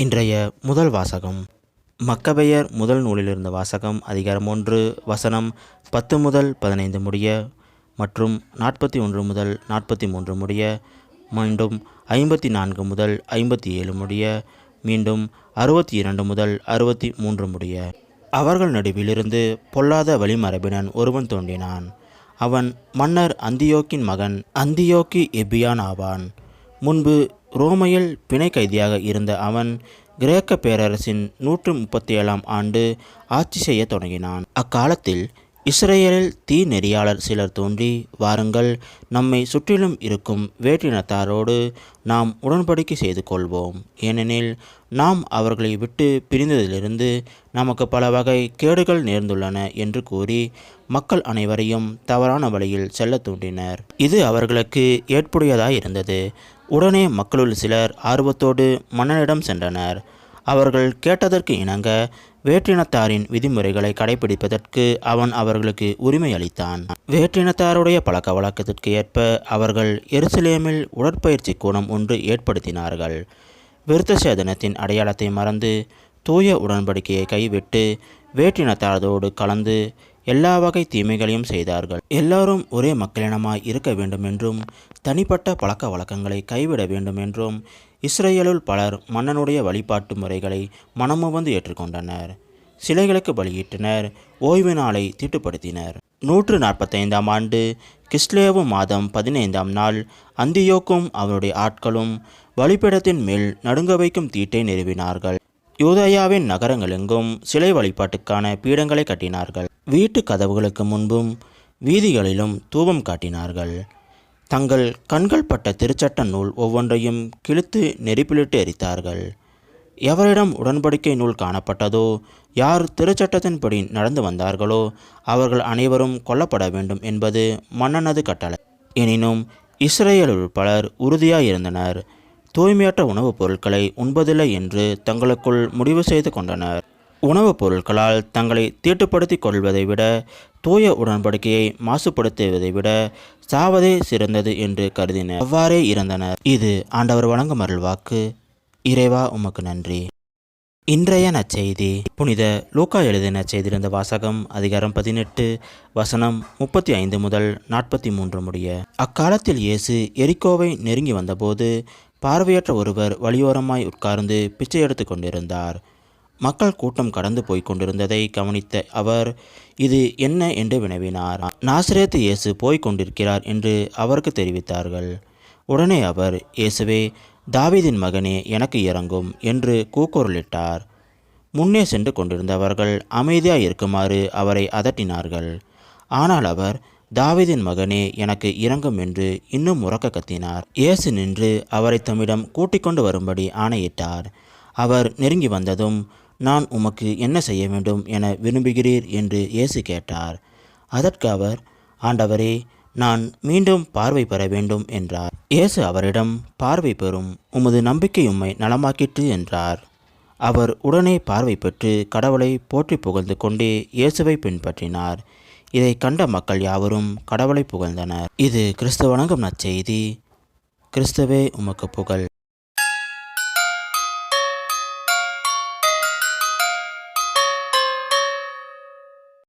இன்றைய முதல் வாசகம் மக்கபெயர் முதல் நூலிலிருந்த வாசகம் அதிகாரம் 1 வசனம் 10 முதல் 15 முடிய மற்றும் 41 முதல் 43 முடிய, மீண்டும் 54 முதல் 57 முடிய, மீண்டும் 62 முதல் 63 முடிய. அவர்கள் நடுவிலிருந்து பொல்லாத வழிமரபினன் ஒருவன் தோன்றினான். அவன் மன்னர் அந்தியோக்கின் மகன் அந்தியோக்கி எபியான் ஆவான். முன்பு ரோமையில் பிணை கைதியாக இருந்த அவன் கிரேக்க பேரரசின் 137ஆம் ஆண்டு ஆட்சி செய்ய தொடங்கினான். அக்காலத்தில் இஸ்ரேலில் தீ நெறியாளர் சிலர் தோன்றி, வாருங்கள், நம்மை சுற்றிலும் இருக்கும் வேற்றினத்தாரோடு நாம் உடன்படிக்கை செய்து கொள்வோம். ஏனெனில் நாம் அவர்களை விட்டு பிரிந்ததிலிருந்து நமக்கு பல வகை கேடுகள் நேர்ந்துள்ளன என்று கூறி மக்கள் அனைவரையும் தவறான வழியில் செல்ல தூண்டினர். இது அவர்களுக்கு ஏற்புடையதாயிருந்தது. உடனே மக்களுள் சிலர் ஆர்வத்தோடு மன்னனிடம் சென்றனர். அவர்கள் கேட்டதற்கு இணங்க வேற்றினத்தாரின் விதிமுறைகளை கடைபிடிப்பதற்கு அவன் அவர்களுக்கு உரிமை அளித்தான். வேற்றினத்தாருடைய பழக்க வழக்கத்திற்கு ஏற்ப அவர்கள் எருசலேமில் உடற்பயிற்சி கூடம் ஒன்று ஏற்படுத்தினார்கள். விருத்த சேதனத்தின் அடையாளத்தை மறந்து தூய உடன்படிக்கையை கைவிட்டு வேற்றினத்தாரோடு கலந்து எல்லா வகை தீமைகளையும் செய்தார்கள். எல்லாரும் ஒரே மக்களினமாய் இருக்க வேண்டுமென்றும் தனிப்பட்ட பழக்க வழக்கங்களை கைவிட வேண்டும் என்றும் இஸ்ரேலுள் பலர் மன்னனுடைய வழிபாட்டு முறைகளை மனமுவந்து ஏற்றுக்கொண்டனர். சிலைகளுக்கு பலியிட்டனர். ஓய்வு நாளை தீட்டுப்படுத்தினர். 145ஆம் ஆண்டு கிஸ்லேவு மாதம் 15ஆம் நாள் அந்தியோக்கும் அவருடைய ஆட்களும் வழிபீடத்தின் மேல் நடுங்க வைக்கும் தீட்டை நிறுவினார்கள். யூதேயாவின் நகரங்களெங்கும் சிலை வழிபாட்டுக்கான பீடங்களை கட்டினார்கள். வீட்டு கதவுகளுக்கு முன்பும் வீதிகளிலும் தூபம் காட்டினார்கள். தங்கள் கண்கள் பட்ட திருச்சட்ட நூல் ஒவ்வொன்றையும் கிழித்து நெருப்பிலிட்டு எரித்தார்கள். எவரிடம் உடன்படிக்கை நூல் காணப்பட்டதோ, யார் திருச்சட்டத்தின்படி நடந்து வந்தார்களோ அவர்கள் அனைவரும் கொல்லப்பட வேண்டும் என்பது மன்னனது கட்டளை. எனினும் இஸ்ரேலுள் பலர் உறுதியாயிருந்தனர். தூய்மையற்ற உணவுப் பொருட்களை உண்பதில்லை என்று தங்களுக்குள் முடிவு செய்து கொண்டனர். உணவுப் பொருட்களால் தங்களை தீட்டுப்படுத்தி கொள்வதை விட, தூய உடன்படிக்கையை மாசுபடுத்துவதை விட சாவதே சிறந்தது என்று கருதினர். அவ்வாறே இருந்தனர். இது ஆண்டவர் வழங்கும் அருள்வாக்கு. இறைவா, உமக்கு நன்றி. இன்றைய நற்செய்தி புனித லூக்கா எழுதின நற்செய்தியிலிருந்த வாசகம் அதிகாரம் 18 வசனம் 35 முதல் 43 முடிய. அக்காலத்தில் இயேசு எரிகோவை நெருங்கி வந்தபோது பார்வையற்ற ஒருவர் வழியோரமாய் உட்கார்ந்து பிச்சை எடுத்து கொண்டிருந்தார். மக்கள் கூட்டம் கடந்து போய் கொண்டிருந்ததை கவனித்த அவர், இது என்ன என்று வினவினார். நாசரேத்து இயேசு போய் கொண்டிருக்கிறார் என்று அவருக்கு தெரிவித்தார்கள். உடனே அவர், இயேசுவே, தாவீதின் மகனே, எனக்கு இரங்கும் என்று கூக்குரலிட்டார். முன்னே சென்று கொண்டிருந்தவர்கள் அமைதியாய் இருக்குமாறு அவரை அதட்டினார்கள். ஆனால் அவர், தாவீதின் மகனே, எனக்கு இரங்கும் என்று இன்னும் உரக்க கத்தினார். இயேசு நின்று அவரை தம்மிடம் கூட்டிக் கொண்டு வரும்படி ஆணையிட்டார். அவர் நெருங்கி வந்ததும், நான் உமக்கு என்ன செய்ய வேண்டும் என விரும்புகிறீர் என்று இயேசு கேட்டார். அதற்கு அவர், ஆண்டவரே, நான் மீண்டும் பார்வை பெற வேண்டும் என்றார். இயேசு அவரிடம், பார்வை பெறும், உமது நம்பிக்கை உம்மை நலமாக்கிற்று என்றார். அவர் உடனே பார்வை பெற்று கடவுளை போற்றி புகழ்ந்து கொண்டே இயேசுவை பின்பற்றினார். இதை கண்ட மக்கள் யாவரும் கடவுளை புகழ்ந்தனர். இது கிறிஸ்து வழங்கும் நற்செய்தி. கிறிஸ்துவே, உமக்கு புகழ்.